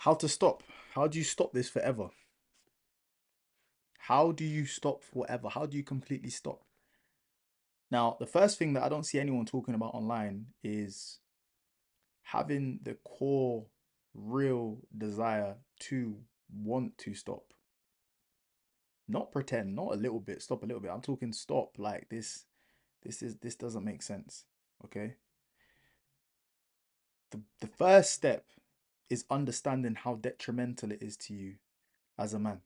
How to stop? How do you stop this forever? How do you stop forever? How do you completely stop? Now, the first thing that I don't see anyone talking about online is having the core, real desire to want to stop. Not pretend, not a little bit, stop a little bit. I'm talking stop like this doesn't make sense. Okay? The first step is understanding how detrimental it is to you as a man.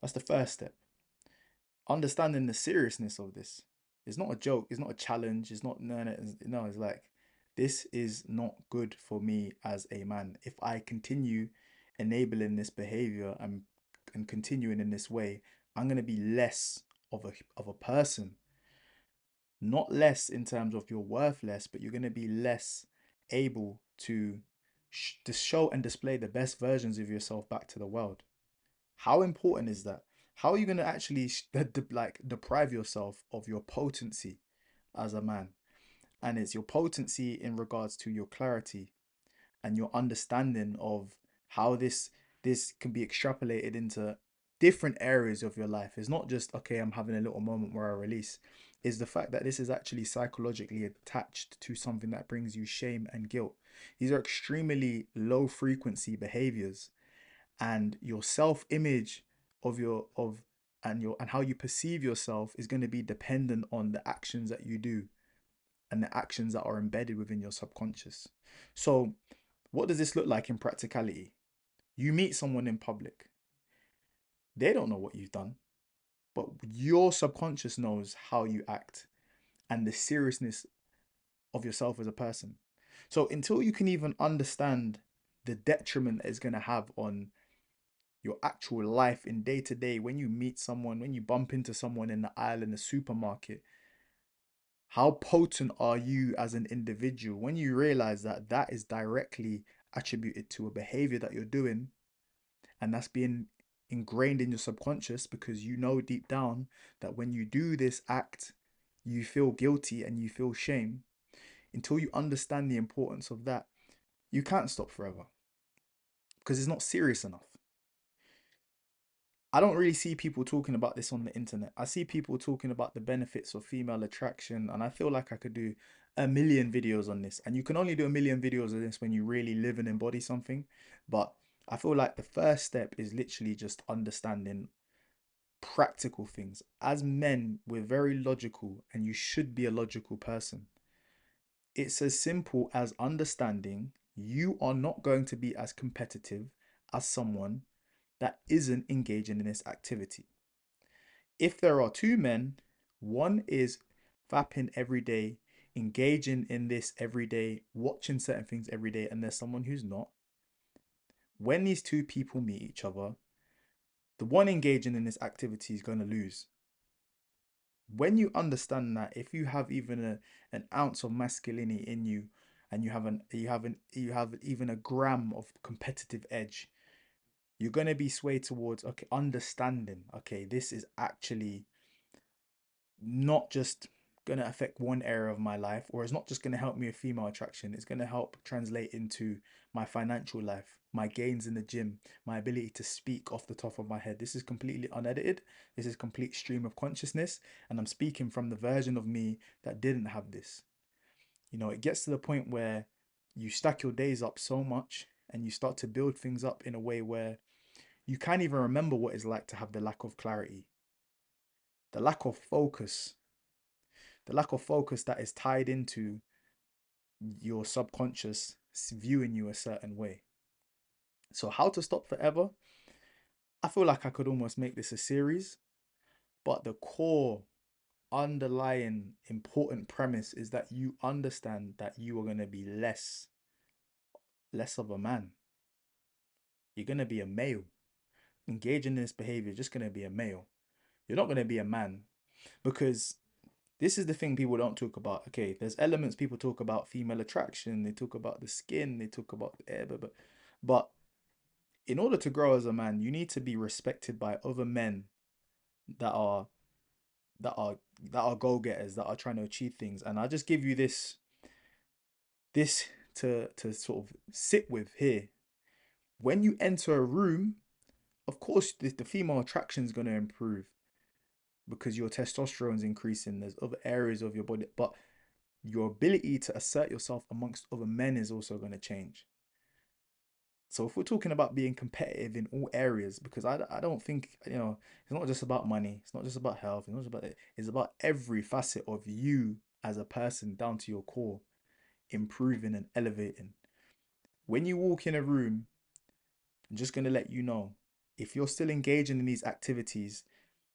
That's the first step. Understanding the seriousness of this. It's not a joke. It's not a challenge. It's not no. It's like this is not good for me as a man. If I continue enabling this behavior and continuing in this way, I'm gonna be less of a person. Not less in terms of you're worth less, but you're gonna be less able to show and display the best versions of yourself back to the world. How important is that? How are you going to actually like deprive yourself of your potency as a man? And it's your potency in regards to your clarity and your understanding of how this can be extrapolated into different areas of your life. It's not just okay, I'm having a little moment where I release. Is the fact that this is actually psychologically attached to something that brings you shame and guilt. These are extremely low frequency behaviors, and your self image of your of and how you perceive yourself is going to be dependent on the actions that you do and the actions that are embedded within your subconscious. So what does this look like in practicality? You meet someone in public, they don't know what you've done, but your subconscious knows how you act and the seriousness of yourself as a person. So until you can even understand the detriment it's going to have on your actual life in day to day, when you meet someone, when you bump into someone in the aisle in the supermarket, how potent are you as an individual when you realize that that is directly attributed to a behavior that you're doing, and that's being ingrained in your subconscious because you know deep down that when you do this act, you feel guilty and you feel shame. Until you understand the importance of that, you can't stop forever because it's not serious enough. I don't really see people talking about this on the internet. I see people talking about the benefits of female attraction, and I feel like I could do a million videos on this. And you can only do a million videos of this when you really live and embody something. But I feel like the first step is literally just understanding practical things. As men, we're very logical, and you should be a logical person. It's as simple as understanding you are not going to be as competitive as someone that isn't engaging in this activity. If there are two men, one is fapping every day, engaging in this every day, watching certain things every day, and there's someone who's not, when these two people meet each other, the one engaging in this activity is going to lose. When you understand that, if you have even an ounce of masculinity in you, and you have even a gram of competitive edge, you're going to be swayed towards, okay, understanding, okay, this is actually not just going to affect one area of my life, or it's not just going to help me with female attraction. It's going to help translate into my financial life, my gains in the gym, my ability to speak off the top of my head. This is completely unedited. This is complete stream of consciousness. And I'm speaking from the version of me that didn't have this. You know, it gets to the point where you stack your days up so much and you start to build things up in a way where you can't even remember what it's like to have the lack of clarity, the lack of focus, the lack of focus that is tied into your subconscious viewing you a certain way. So, how to stop forever? I feel like I could almost make this a series, but the core underlying important premise is that you understand that you are going to be less of a man. You're going to be a male. Engaging in this behavior, just going to be a male. You're not going to be a man, because this is the thing people don't talk about. Okay, there's elements people talk about: female attraction, they talk about the skin, they talk about the air, but in order to grow as a man, you need to be respected by other men that are that are that are go-getters, that are trying to achieve things. And I'll just give you this to sort of sit with here. When you enter a room, of course, the female attraction is going to improve because your testosterone's increasing. There's other areas of your body, but your ability to assert yourself amongst other men is also going to change. So if we're talking about being competitive in all areas, because I don't think, it's not just about money, it's not just about health, it's not just about it, it's about every facet of you as a person down to your core, improving and elevating. When you walk in a room, I'm just going to let you know, if you're still engaging in these activities,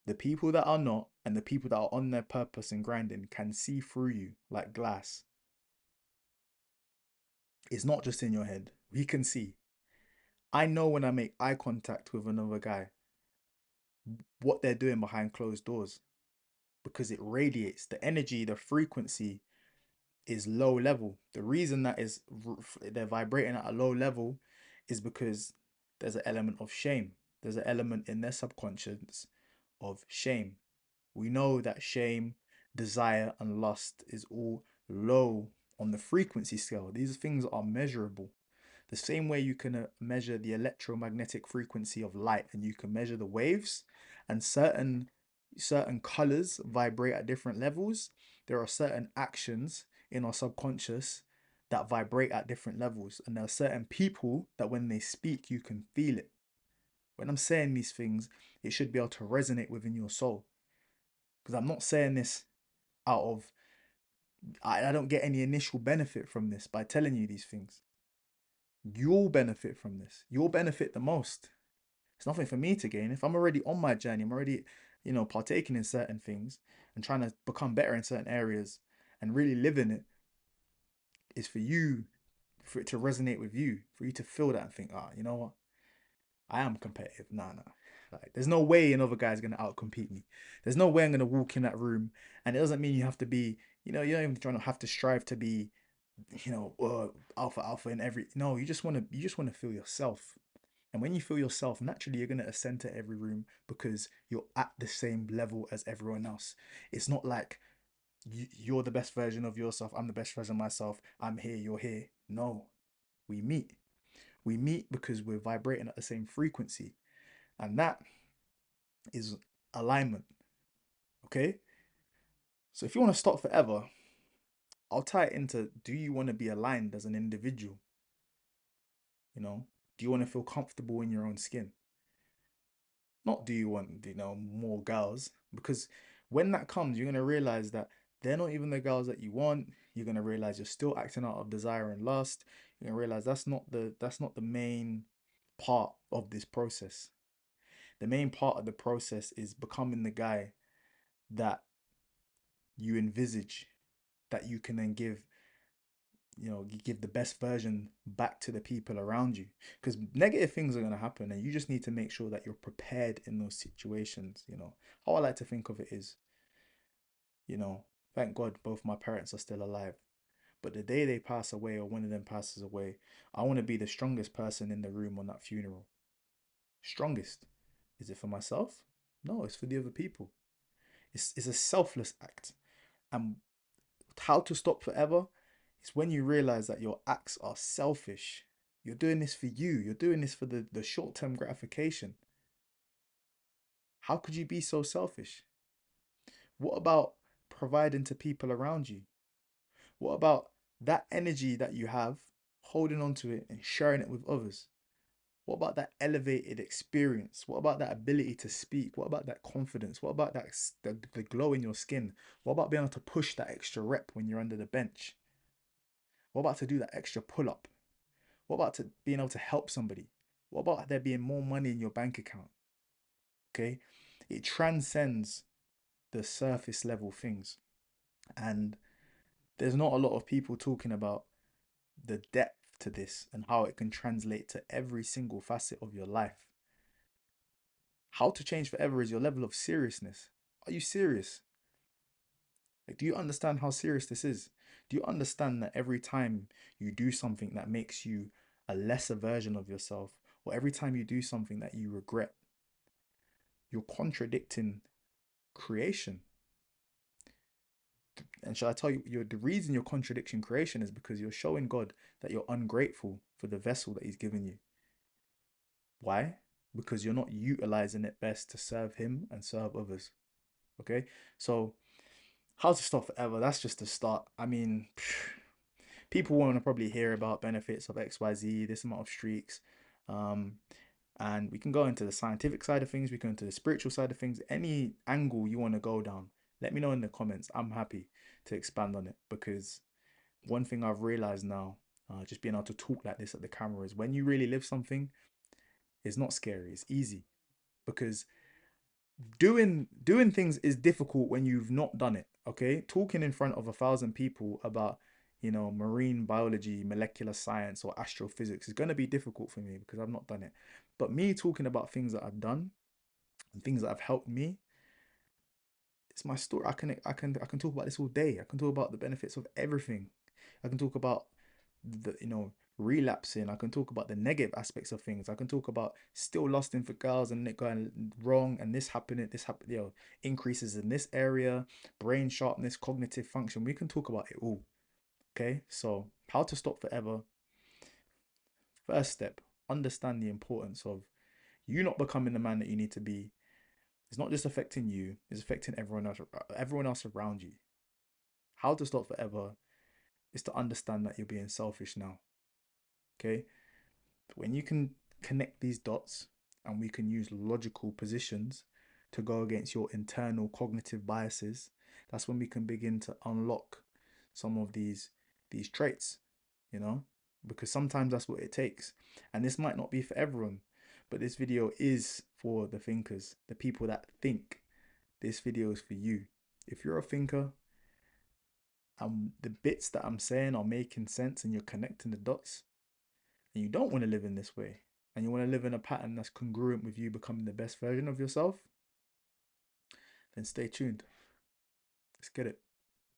the people that are not and the people that are on their purpose and grinding can see through you like glass. It's not just in your head. We can see. I know when I make eye contact with another guy what they're doing behind closed doors because it radiates. The energy, the frequency is low level. The reason that is they're vibrating at a low level is because there's an element of shame. There's an element in their subconscious of shame. We know that shame, desire, and lust is all low on the frequency scale. These things are measurable. The same way you can measure the electromagnetic frequency of light and you can measure the waves, and certain colors vibrate at different levels. There are certain actions in our subconscious that vibrate at different levels, and there are certain people that when they speak you can feel it. When I'm saying these things, it should be able to resonate within your soul, because I'm not saying this out of I don't get any initial benefit from this by telling you these things. You'll benefit from this. You'll benefit the most. It's nothing for me to gain. If I'm already on my journey, I'm already, partaking in certain things and trying to become better in certain areas and really living it, is for you, for it to resonate with you, for you to feel that and think, you know what? I am competitive. Nah, nah. Like, there's no way another guy's gonna outcompete me. There's no way I'm gonna walk in that room. And it doesn't mean you have to be, you don't even try to have to strive to be, alpha in every. No, you just wanna feel yourself. And when you feel yourself, naturally you're gonna ascend to every room because you're at the same level as everyone else. It's not like you're the best version of yourself. I'm the best version of myself. I'm here. You're here. No, we meet. We meet because we're vibrating at the same frequency. And that is alignment. Okay. So if you want to stop forever, I'll tie it into, do you want to be aligned as an individual? You know, do you want to feel comfortable in your own skin? Not do you want, more girls? Because when that comes, you're going to realize that they're not even the girls that you want. You're going to realize you're still acting out of desire and lust. You're going to realize that's not the main part of this process. The main part of the process is becoming the guy that you envisage, that you can then give the best version back to the people around you, because negative things are going to happen and you just need to make sure that you're prepared in those situations. How I like to think of it is, you know thank God both my parents are still alive, but the day they pass away or one of them passes away, I want to be the strongest person in the room on that funeral. Strongest. Is it for myself? No, it's for the other people. It's a selfless act. And how to stop forever is when you realize that your acts are selfish. You're doing this for you. You're doing this for the short-term gratification. How could you be so selfish? What about providing to people around you? What about that energy that you have, holding on to it and sharing it with others? What about that elevated experience? What about that ability to speak? What about that confidence? What about the glow in your skin? What about being able to push that extra rep when you're under the bench? What about to do that extra pull up? What about to being able to help somebody? What about there being more money in your bank account? Okay, it transcends the surface level things, and there's not a lot of people talking about the depth to this and how it can translate to every single facet of your life. How to change forever is your level of seriousness. Are you serious? Like, do you understand how serious this is? Do you understand that every time you do something that makes you a lesser version of yourself, or every time you do something that you regret, you're contradicting creation? And shall I tell you, the reason you're contradicting creation is because you're showing God that you're ungrateful for the vessel that He's given you. Why? Because you're not utilizing it best to serve him and serve others. Okay, so how to stop forever? That's just the start. I mean, people want to probably hear about benefits of XYZ, this amount of streaks. Um, and we can go into the scientific side of things, we can go into the spiritual side of things, any angle you want to go down. Let me know in the comments. I'm happy to expand on it, because one thing I've realized now, just being able to talk like this at the camera, is when you really live something, it's not scary, it's easy. Because doing things is difficult when you've not done it. Okay, talking in front of 1,000 people about, marine biology, molecular science, or astrophysics is going to be difficult for me because I've not done it. But me talking about things that I've done and things that have helped me, it's my story. I can talk about this all day. I can talk about the benefits of everything. I can talk about the relapsing. I can talk about the negative aspects of things. I can talk about still lusting for girls and it going wrong, and this happened, increases in this area, brain sharpness, cognitive function. We can talk about it all. Okay, so how to stop forever. First step, understand the importance of you not becoming the man that you need to be. It's not just affecting you, it's affecting everyone else around you. How to stop forever is to understand that you're being selfish now. Okay, when you can connect these dots and we can use logical positions to go against your internal cognitive biases, that's when we can begin to unlock some of these traits, you know, because sometimes that's what it takes. And this might not be for everyone, but this video is for the thinkers, the people that think. This video is for you. If you're a thinker and the bits that I'm saying are making sense and you're connecting the dots, and you don't want to live in this way, and you want to live in a pattern that's congruent with you becoming the best version of yourself, then stay tuned. Let's get it.